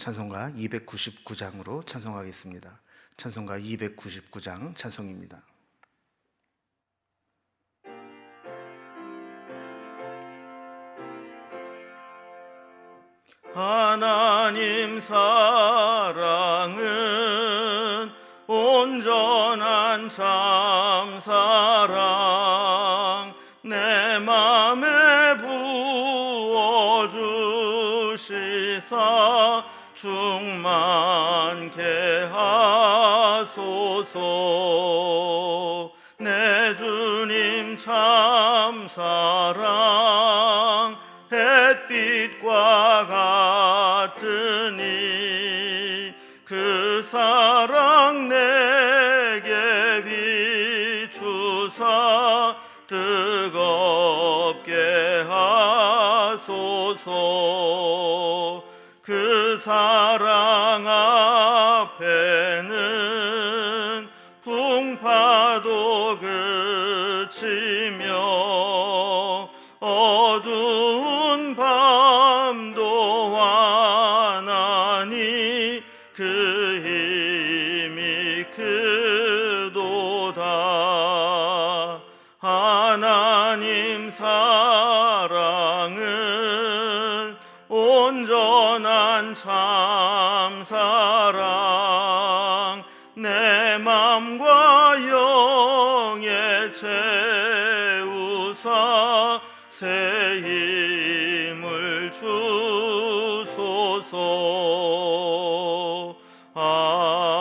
찬송가 299장으로 찬송하겠습니다. 찬송가 299장 찬송입니다. 하나님 사랑은 온전한 참사랑 내 맘에 부어주시사 충만케 하소서. 내 주님 참사랑 햇빛과 같으니 그 사랑 내게 비추사 뜨겁게 하소서. 그 사랑 앞에는 풍파도 그치며 어두운 밤도 환하니 그 힘이 크도다. 하나님 사랑은 온전한 참사랑 내 맘과 영에 채우사 새 힘을 주소서. 아멘.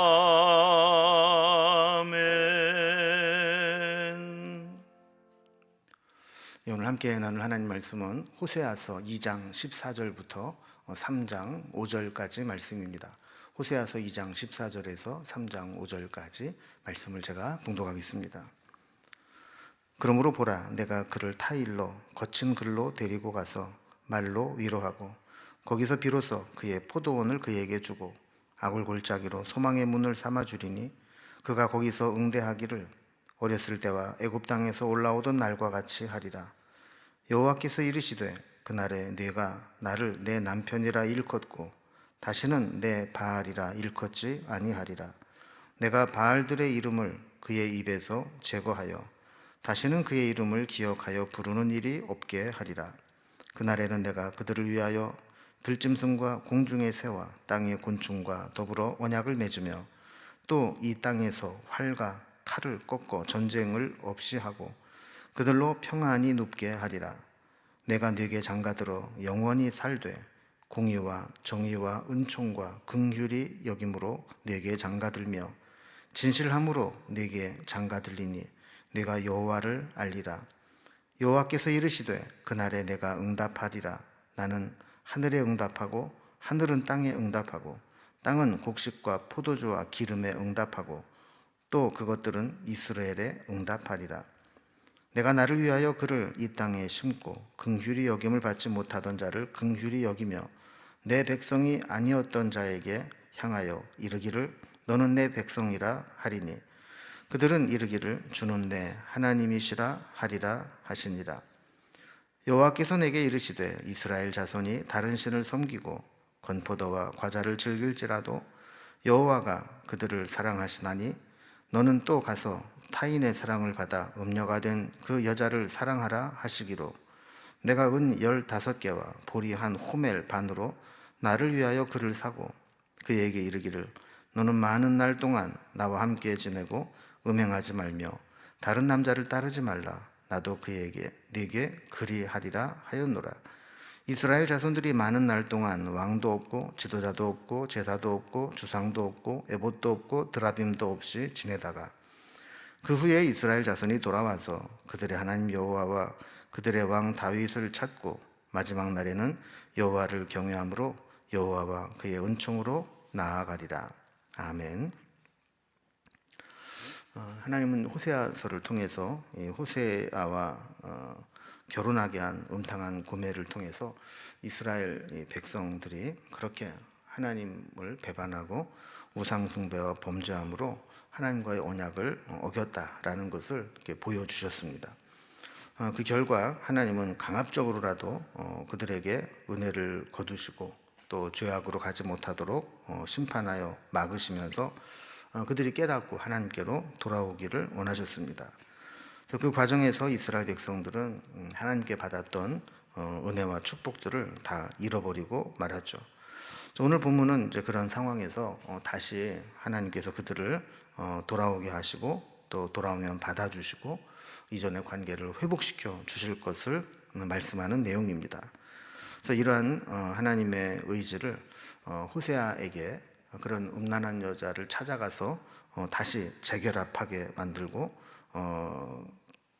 오늘 함께 나눌 하나님 말씀은 호세아서 2장 14절부터 3장 5절까지 말씀입니다. 호세아서 2장 14절에서 3장 5절까지 말씀을 제가 봉독하겠습니다. 그러므로 보라, 내가 그를 타일로 거친 글로 데리고 가서 말로 위로하고 거기서 비로소 그의 포도원을 그에게 주고 악을 골짜기로 소망의 문을 삼아 주리니 그가 거기서 응대하기를 어렸을 때와 애굽 땅에서 올라오던 날과 같이 하리라. 여호와께서 이르시되 그날에 네가 나를 내 남편이라 일컫고 다시는 내 바알이라 일컫지 아니하리라. 내가 바알들의 이름을 그의 입에서 제거하여 다시는 그의 이름을 기억하여 부르는 일이 없게 하리라. 그날에는 내가 그들을 위하여 들짐승과 공중의 새와 땅의 곤충과 더불어 언약을 맺으며 또 이 땅에서 활과 칼을 꺾어 전쟁을 없이 하고 그들로 평안히 눕게 하리라. 내가 네게 장가들어 영원히 살되 공의와 정의와 은총과 긍휼이 여김으로 네게 장가들며 진실함으로 네게 장가들리니 네가 여호와를 알리라. 여호와께서 이르시되 그날에 내가 응답하리라. 나는 하늘에 응답하고 하늘은 땅에 응답하고 땅은 곡식과 포도주와 기름에 응답하고 또 그것들은 이스라엘에 응답하리라. 내가 나를 위하여 그를 이 땅에 심고 긍휼히 여김을 받지 못하던 자를 긍휼히 여기며 내 백성이 아니었던 자에게 향하여 이르기를 너는 내 백성이라 하리니 그들은 이르기를 주는 내 하나님이시라 하리라 하시니라. 여호와께서 내게 이르시되 이스라엘 자손이 다른 신을 섬기고 건포도와 과자를 즐길지라도 여호와가 그들을 사랑하시나니 너는 또 가서 타인의 사랑을 받아 음녀가 된 그 여자를 사랑하라 하시기로 내가 은 15개와 보리 한 호멜 반으로 나를 위하여 그를 사고 그에게 이르기를 너는 많은 날 동안 나와 함께 지내고 음행하지 말며 다른 남자를 따르지 말라. 나도 그에게 네게 그리하리라 하였노라. 이스라엘 자손들이 많은 날 동안 왕도 없고 지도자도 없고 제사도 없고 주상도 없고 에봇도 없고 드라빔도 없이 지내다가 그 후에 이스라엘 자손이 돌아와서 그들의 하나님 여호와와 그들의 왕 다윗을 찾고 마지막 날에는 여호와를 경외함으로 여호와와 그의 은총으로 나아가리라. 아멘. 하나님은 호세아서를 통해서 호세아와 결혼하게 한 음탕한 고매를 통해서 이스라엘 백성들이 그렇게 하나님을 배반하고 우상 숭배와 범죄함으로 하나님과의 언약을 어겼다라는 것을 이렇게 보여주셨습니다. 그 결과 하나님은 강압적으로라도 그들에게 은혜를 거두시고 또 죄악으로 가지 못하도록 심판하여 막으시면서 그들이 깨닫고 하나님께로 돌아오기를 원하셨습니다. 그 과정에서 이스라엘 백성들은 하나님께 받았던 은혜와 축복들을 다 잃어버리고 말았죠. 오늘 본문은 이제 그런 상황에서 다시 하나님께서 그들을 돌아오게 하시고 또 돌아오면 받아주시고 이전의 관계를 회복시켜 주실 것을 말씀하는 내용입니다. 그래서 이러한 하나님의 의지를 호세아에게 그런 음란한 여자를 찾아가서 다시 재결합하게 만들고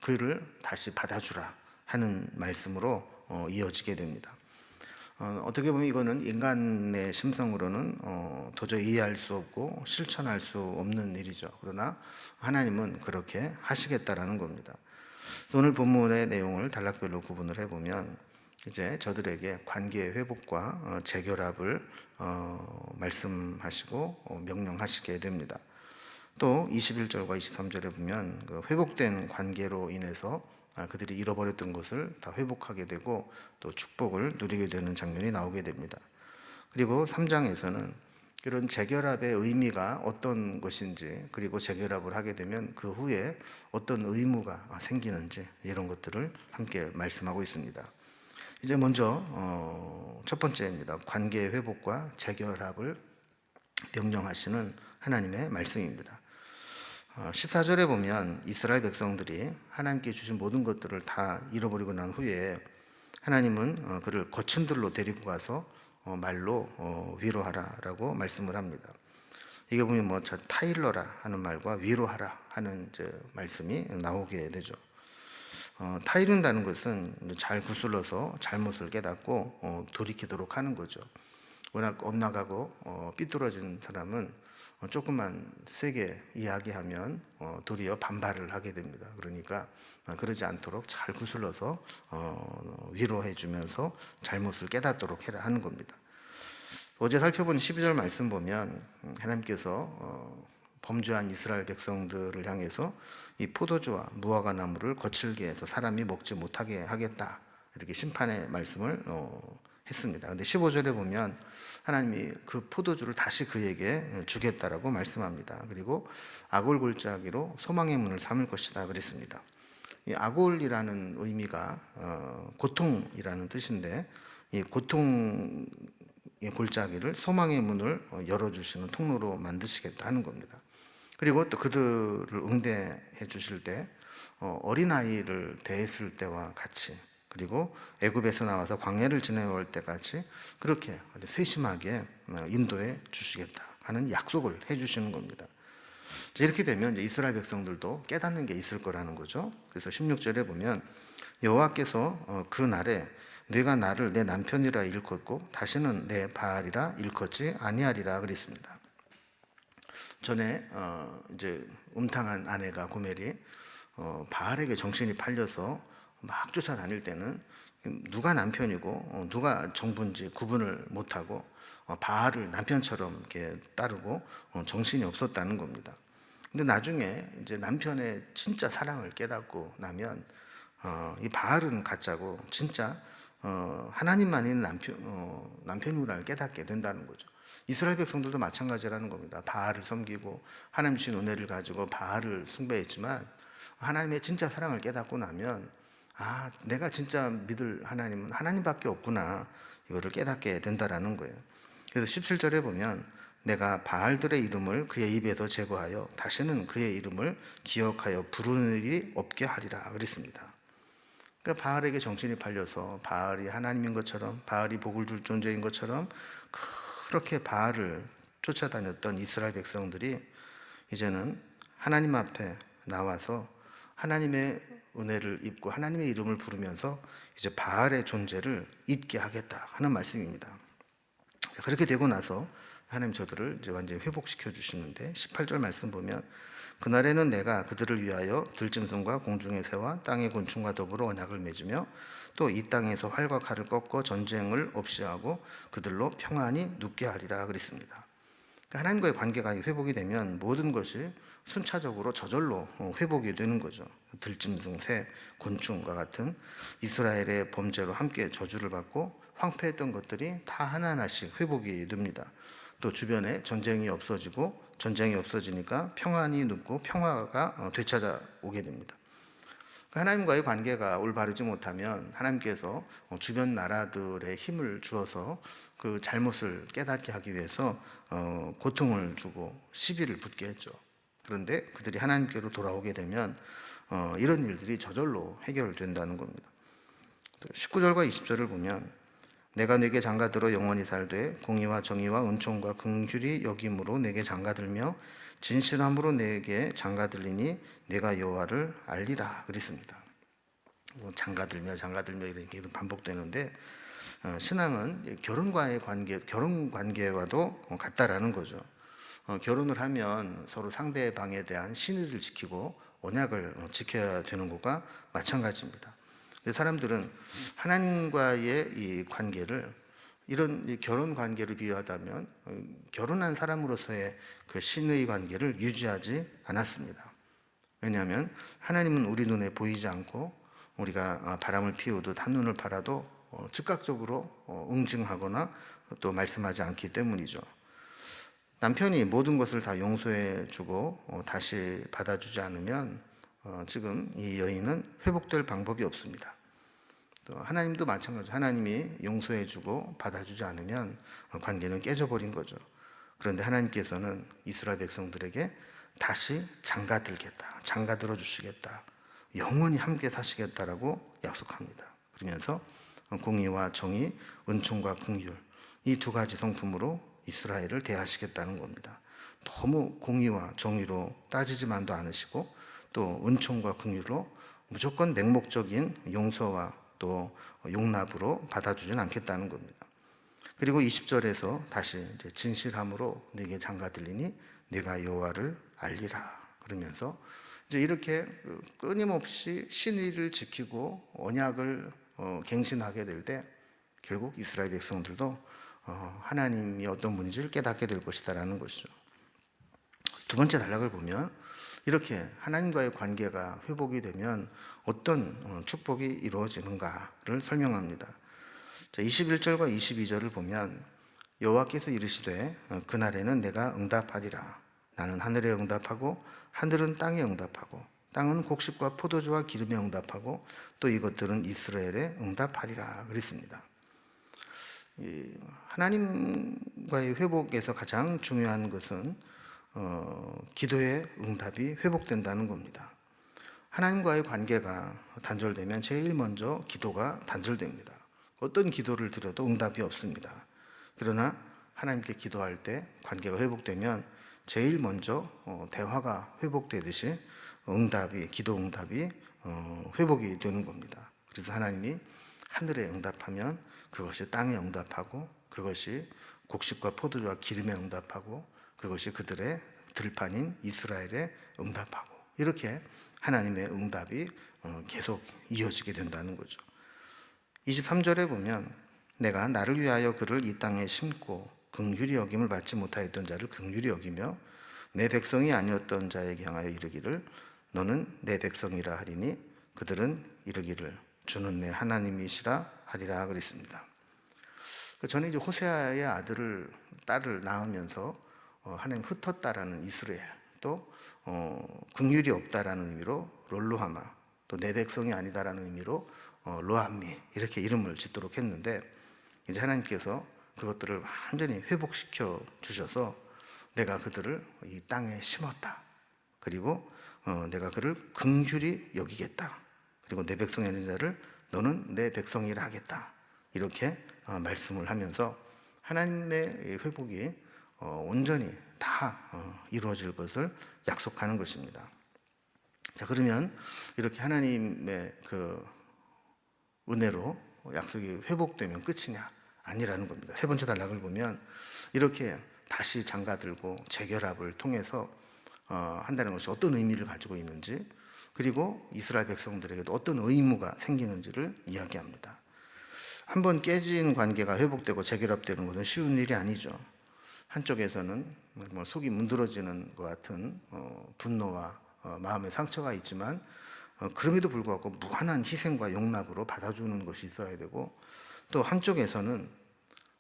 그를 다시 받아주라 하는 말씀으로 이어지게 됩니다. 어떻게 보면 이거는 인간의 심성으로는 도저히 이해할 수 없고 실천할 수 없는 일이죠. 그러나 하나님은 그렇게 하시겠다라는 겁니다. 오늘 본문의 내용을 단락별로 구분을 해보면 이제 저들에게 관계의 회복과 재결합을 말씀하시고 명령하시게 됩니다. 또 21절과 23절에 보면 그 회복된 관계로 인해서 그들이 잃어버렸던 것을 다 회복하게 되고 또 축복을 누리게 되는 장면이 나오게 됩니다. 그리고 3장에서는 이런 재결합의 의미가 어떤 것인지, 그리고 재결합을 하게 되면 그 후에 어떤 의무가 생기는지 이런 것들을 함께 말씀하고 있습니다. 이제 먼저 첫 번째입니다. 관계의 회복과 재결합을 명령하시는 하나님의 말씀입니다. 14절에 보면 이스라엘 백성들이 하나님께 주신 모든 것들을 다 잃어버리고 난 후에 하나님은 그를 거친 들로 데리고 가서 말로 위로하라라고 말씀을 합니다. 이게 보면 뭐 타일러라 하는 말과 위로하라 하는 이제 말씀이 나오게 되죠. 타이른다는 것은 잘 구슬러서 잘못을 깨닫고 돌이키도록 하는 거죠. 워낙 엇나가고 삐뚤어진 사람은 조금만 세게 이야기하면 도리어 반발을 하게 됩니다. 그러니까 그러지 않도록 잘 구슬러서 위로해 주면서 잘못을 깨닫도록 해라 하는 겁니다. 어제 살펴본 12절 말씀 보면 하나님께서 범죄한 이스라엘 백성들을 향해서 이 포도주와 무화과 나무를 거칠게 해서 사람이 먹지 못하게 하겠다, 이렇게 심판의 말씀을 했습니다. 근데 15절에 보면 하나님이 그 포도주를 다시 그에게 주겠다라고 말씀합니다. 그리고 아골 골짜기로 소망의 문을 삼을 것이다 그랬습니다. 이 아골이라는 의미가 고통이라는 뜻인데, 이 고통의 골짜기를 소망의 문을 열어주시는 통로로 만드시겠다 하는 겁니다. 그리고 또 그들을 응대해 주실 때 어린아이를 대했을 때와 같이, 그리고 애굽에서 나와서 광야를 지내올 때까지 그렇게 아주 세심하게 인도해 주시겠다 하는 약속을 해 주시는 겁니다. 이렇게 되면 이스라엘 백성들도 깨닫는 게 있을 거라는 거죠. 그래서 16절에 보면 여호와께서 그 날에 내가 나를 내 남편이라 일컫고 다시는 내 바알이라 일컫지 아니하리라 그랬습니다. 전에 이제 음탕한 아내가 고멜이 바알에게 정신이 팔려서 막 쫓아다닐 때는 누가 남편이고 누가 정부인지 구분을 못하고 바알을 남편처럼 이렇게 따르고 정신이 없었다는 겁니다. 근데 나중에 이제 남편의 진짜 사랑을 깨닫고 나면 이 바알은 가짜고 진짜 하나님만 있는 남편이구나를 깨닫게 된다는 거죠. 이스라엘 백성들도 마찬가지라는 겁니다. 바알을 섬기고 하나님 주신 은혜를 가지고 바알을 숭배했지만 하나님의 진짜 사랑을 깨닫고 나면 내가 진짜 믿을 하나님은 하나님밖에 없구나, 이거를 깨닫게 된다라는 거예요. 그래서 17절에 보면 내가 바알들의 이름을 그의 입에서 제거하여 다시는 그의 이름을 기억하여 부르는 일이 없게 하리라 그랬습니다. 그러니까 바알에게 정신이 팔려서 바알이 하나님인 것처럼, 바알이 복을 줄 존재인 것처럼 그렇게 바알을 쫓아다녔던 이스라엘 백성들이 이제는 하나님 앞에 나와서 하나님의 은혜를 입고 하나님의 이름을 부르면서 이제 바알의 존재를 잊게 하겠다 하는 말씀입니다. 그렇게 되고 나서 하나님 저들을 이제 완전히 회복시켜 주시는데 18절 말씀 보면 그날에는 내가 그들을 위하여 들짐승과 공중의 새와 땅의 곤충과 더불어 언약을 맺으며 또 이 땅에서 활과 칼을 꺾어 전쟁을 없이 하고 그들로 평안히 눕게 하리라 그랬습니다. 그러니까 하나님과의 관계가 회복이 되면 모든 것이 순차적으로 저절로 회복이 되는 거죠. 들짐승, 새, 곤충과 같은 이스라엘의 범죄로 함께 저주를 받고 황폐했던 것들이 다 하나하나씩 회복이 됩니다. 또 주변에 전쟁이 없어지고, 전쟁이 없어지니까 평안이 눕고 평화가 되찾아오게 됩니다. 하나님과의 관계가 올바르지 못하면 하나님께서 주변 나라들의 힘을 주어서 그 잘못을 깨닫게 하기 위해서 고통을 주고 시비를 붙게 했죠. 그런데 그들이 하나님께로 돌아오게 되면 이런 일들이 저절로 해결된다는 겁니다. 19절과 20절을 보면 내가 네게 장가들어 영원히 살되 공의와 정의와 은총과 긍휼이 여김으로 네게 장가들며 진실함으로 내게 장가들리니 내가 여호와를 알리라 그랬습니다. 장가들며 이렇게 반복되는데 신앙은 결혼과의 관계, 결혼 관계와도 같다라는 거죠. 결혼을 하면 서로 상대방에 대한 신의를 지키고 언약을 지켜야 되는 것과 마찬가지입니다. 근데 사람들은 하나님과의 이 관계를 이런 이 결혼 관계를 비유하다면 결혼한 사람으로서의 그 신의 관계를 유지하지 않았습니다. 왜냐하면 하나님은 우리 눈에 보이지 않고 우리가 바람을 피우듯 한눈을 팔아도 즉각적으로 응징하거나 또 말씀하지 않기 때문이죠. 남편이 모든 것을 다 용서해 주고 다시 받아주지 않으면 지금 이 여인은 회복될 방법이 없습니다. 또 하나님도 마찬가지죠. 하나님이 용서해 주고 받아주지 않으면 관계는 깨져버린 거죠. 그런데 하나님께서는 이스라엘 백성들에게 다시 장가들겠다, 장가들어 주시겠다, 영원히 함께 사시겠다라고 약속합니다. 그러면서 공의와 정의, 은총과 긍휼, 이 두 가지 성품으로 이스라엘을 대하시겠다는 겁니다. 너무 공의와 정의로 따지지만도 않으시고 또 은총과 긍휼로 무조건 맹목적인 용서와 또 용납으로 받아주진 않겠다는 겁니다. 그리고 20절에서 다시 이제 진실함으로 네게 장가들리니 네가 여호와를 알리라 그러면서 이제 이렇게 끊임없이 신의를 지키고 언약을 갱신하게 될 때 결국 이스라엘 백성들도 하나님이 어떤 분인지를 깨닫게 될 것이다라는 것이죠. 두 번째 단락을 보면 이렇게 하나님과의 관계가 회복이 되면 어떤 축복이 이루어지는가를 설명합니다. 21절과 22절을 보면 여호와께서 이르시되 그날에는 내가 응답하리라. 나는 하늘에 응답하고 하늘은 땅에 응답하고 땅은 곡식과 포도주와 기름에 응답하고 또 이것들은 이스라엘에 응답하리라 그랬습니다. 하나님과의 회복에서 가장 중요한 것은 기도의 응답이 회복된다는 겁니다. 하나님과의 관계가 단절되면 제일 먼저 기도가 단절됩니다. 어떤 기도를 드려도 응답이 없습니다. 그러나 하나님께 기도할 때 관계가 회복되면 제일 먼저 대화가 회복되듯이 기도 응답이 회복이 되는 겁니다. 그래서 하나님이 하늘에 응답하면 그것이 땅에 응답하고 그것이 곡식과 포도주와 기름에 응답하고 그것이 그들의 들판인 이스라엘에 응답하고 이렇게 하나님의 응답이 계속 이어지게 된다는 거죠. 23절에 보면 내가 나를 위하여 그를 이 땅에 심고 긍휼히 여김을 받지 못하였던 자를 긍휼히 여기며 내 백성이 아니었던 자에게 향하여 이르기를 너는 내 백성이라 하리니 그들은 이르기를 주는 내 하나님이시라 하리라 그랬습니다. 전에 이제 호세아의 딸을 낳으면서 하나님 흩었다라는 이스라엘 또 긍휼이 없다라는 의미로 롤로하마 또 내 백성이 아니다라는 의미로 로암미 이렇게 이름을 짓도록 했는데 이제 하나님께서 그것들을 완전히 회복시켜 주셔서 내가 그들을 이 땅에 심었다. 그리고 내가 그를 긍휼히 여기겠다. 그리고 내 백성이 아닌 자를 너는 내 백성이라 하겠다. 이렇게 말씀을 하면서 하나님의 회복이 온전히 다 이루어질 것을 약속하는 것입니다. 자, 그러면 이렇게 하나님의 그 은혜로 약속이 회복되면 끝이냐? 아니라는 겁니다. 세 번째 단락을 보면 이렇게 다시 장가들고 재결합을 통해서 한다는 것이 어떤 의미를 가지고 있는지 그리고 이스라엘 백성들에게도 어떤 의무가 생기는지를 이야기합니다. 한번 깨진 관계가 회복되고 재결합되는 것은 쉬운 일이 아니죠. 한쪽에서는 속이 문드러지는 것 같은 분노와 마음의 상처가 있지만 그럼에도 불구하고 무한한 희생과 용납으로 받아주는 것이 있어야 되고 또 한쪽에서는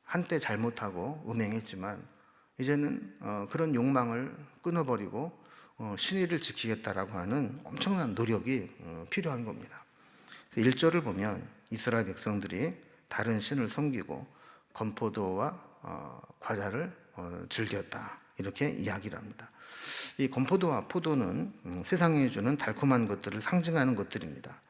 한때 잘못하고 음행했지만 이제는 그런 욕망을 끊어버리고 신의를 지키겠다라고 하는 엄청난 노력이 필요한 겁니다. 1절을 보면 이스라엘 백성들이 다른 신을 섬기고 건포도와 과자를 즐겼다, 이렇게 이야기를 합니다. 이 건포도와 포도는 세상에 주는 달콤한 것들을 상징하는 것들입니다.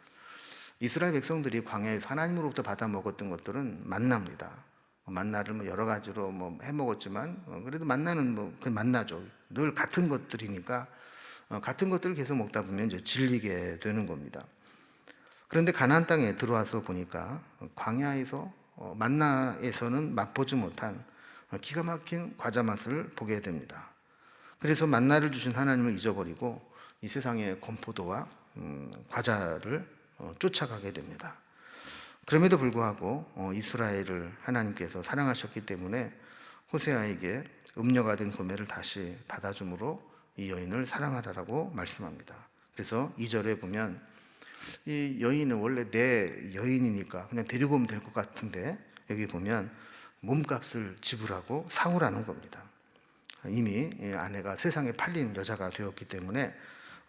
이스라엘 백성들이 광야에서 하나님으로부터 받아 먹었던 것들은 만나입니다. 만나를 여러 가지로 해 먹었지만 그래도 만나는 그 만나죠. 늘 같은 것들이니까 같은 것들을 계속 먹다 보면 이제 질리게 되는 겁니다. 그런데 가나안 땅에 들어와서 보니까 광야에서 만나에서는 맛보지 못한 기가 막힌 과자 맛을 보게 됩니다. 그래서 만나를 주신 하나님을 잊어버리고 이 세상의 건포도와 과자를 쫓아가게 됩니다. 그럼에도 불구하고 이스라엘을 하나님께서 사랑하셨기 때문에 호세아에게 음녀가 된 고멜을 다시 받아줌으로 이 여인을 사랑하라라고 말씀합니다. 그래서 2절에 보면 이 여인은 원래 내 여인이니까 그냥 데리고 오면 될 것 같은데 여기 보면 몸값을 지불하고 사오라는 겁니다. 이미 아내가 세상에 팔린 여자가 되었기 때문에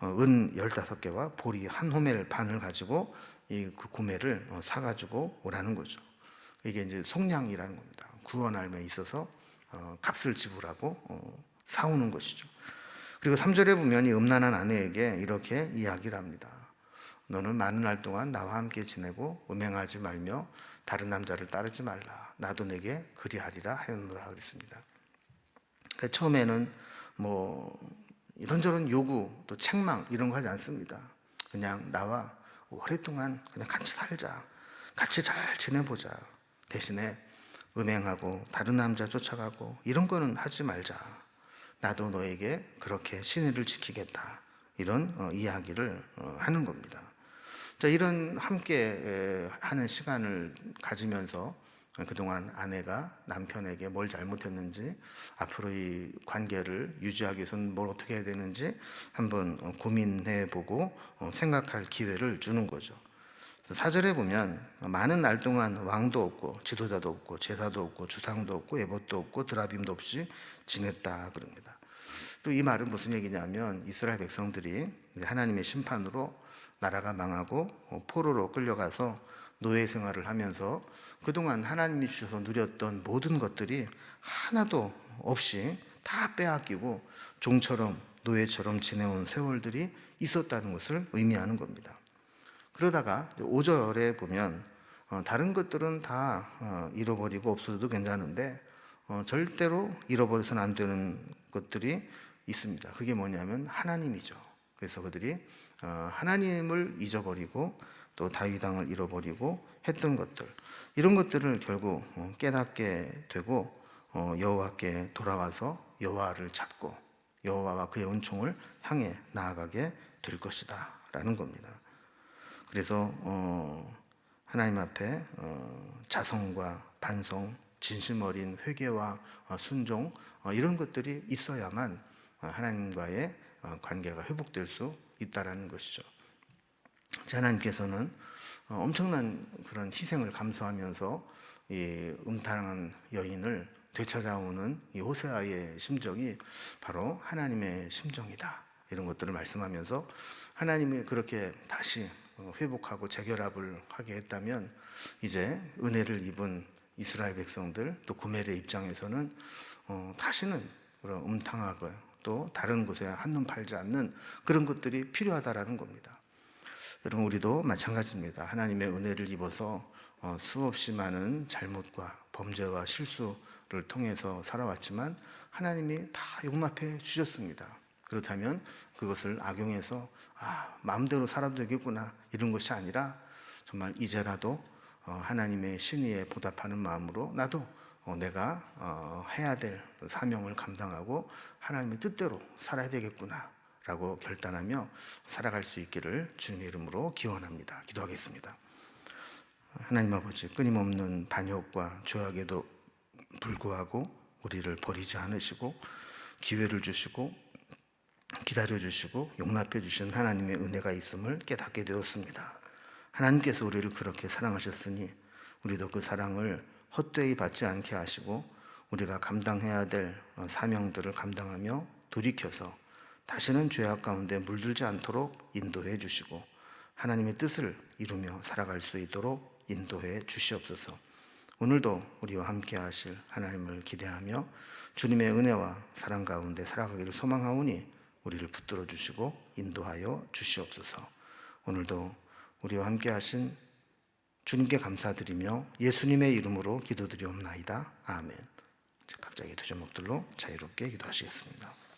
은 15개와 보리 한 호멜 반을 가지고 그 고멜을 사가지고 오라는 거죠. 이게 이제 속량이라는 겁니다. 구원함에 있어서 값을 지불하고 사오는 것이죠. 그리고 3절에 보면 이 음란한 아내에게 이렇게 이야기를 합니다. 너는 많은 날 동안 나와 함께 지내고 음행하지 말며 다른 남자를 따르지 말라. 나도 내게 그리하리라 하였노라 그랬습니다. 그러니까 처음에는 이런저런 요구 또 책망 이런 거 하지 않습니다. 그냥 나와 오랫동안 그냥 같이 살자, 같이 잘 지내보자. 대신에 음행하고 다른 남자 쫓아가고 이런 거는 하지 말자. 나도 너에게 그렇게 신의를 지키겠다, 이런 이야기를 하는 겁니다. 자, 이런 함께 하는 시간을 가지면서 그동안 아내가 남편에게 뭘 잘못했는지, 앞으로 이 관계를 유지하기 위해서는 뭘 어떻게 해야 되는지 한번 고민해보고 생각할 기회를 주는 거죠. 4절에 보면 많은 날 동안 왕도 없고 지도자도 없고 제사도 없고 주상도 없고 에봇도 없고 드라빔도 없이 지냈다 그럽니다. 또 이 말은 무슨 얘기냐면 이스라엘 백성들이 하나님의 심판으로 나라가 망하고 포로로 끌려가서 노예 생활을 하면서 그동안 하나님이 주셔서 누렸던 모든 것들이 하나도 없이 다 빼앗기고 종처럼 노예처럼 지내온 세월들이 있었다는 것을 의미하는 겁니다. 그러다가 5절에 보면 다른 것들은 다 잃어버리고 없어도 괜찮은데 절대로 잃어버려서는 안 되는 것들이 있습니다. 그게 뭐냐면 하나님이죠. 그래서 그들이 하나님을 잊어버리고 또 다윗 왕을 잃어버리고 했던 것들, 이런 것들을 결국 깨닫게 되고 여호와께 돌아와서 여호와를 찾고 여호와와 그의 은총을 향해 나아가게 될 것이다 라는 겁니다. 그래서 하나님 앞에 자성과 반성, 진심 어린 회개와 순종, 이런 것들이 있어야만 하나님과의 관계가 회복될 수 있다라는 것이죠. 하나님께서는 엄청난 그런 희생을 감수하면서 이 음탕한 여인을 되찾아오는 이 호세아의 심정이 바로 하나님의 심정이다, 이런 것들을 말씀하면서 하나님이 그렇게 다시 회복하고 재결합을 하게 했다면 이제 은혜를 입은 이스라엘 백성들 또 고멜의 입장에서는 다시는 그런 음탕하고 또 다른 곳에 한눈 팔지 않는 그런 것들이 필요하다라는 겁니다. 여러분, 우리도 마찬가지입니다. 하나님의 은혜를 입어서 수없이 많은 잘못과 범죄와 실수를 통해서 살아왔지만 하나님이 다 용납해 주셨습니다. 그렇다면 그것을 악용해서 마음대로 살아도 되겠구나, 이런 것이 아니라 정말 이제라도 하나님의 신의에 보답하는 마음으로 나도 내가 해야 될 사명을 감당하고 하나님의 뜻대로 살아야 되겠구나 라고 결단하며 살아갈 수 있기를 주님의 이름으로 기원합니다. 기도하겠습니다. 하나님 아버지, 끊임없는 반역과 죄악에도 불구하고 우리를 버리지 않으시고 기회를 주시고 기다려주시고 용납해 주신 하나님의 은혜가 있음을 깨닫게 되었습니다. 하나님께서 우리를 그렇게 사랑하셨으니 우리도 그 사랑을 헛되이 받지 않게 하시고 우리가 감당해야 될 사명들을 감당하며 돌이켜서 다시는 죄악 가운데 물들지 않도록 인도해 주시고 하나님의 뜻을 이루며 살아갈 수 있도록 인도해 주시옵소서. 오늘도 우리와 함께 하실 하나님을 기대하며 주님의 은혜와 사랑 가운데 살아가기를 소망하오니 우리를 붙들어 주시고 인도하여 주시옵소서. 오늘도 우리와 함께 하신 주님께 감사드리며 예수님의 이름으로 기도드리옵나이다. 아멘. 각자의 두 제목들로 자유롭게 기도하시겠습니다.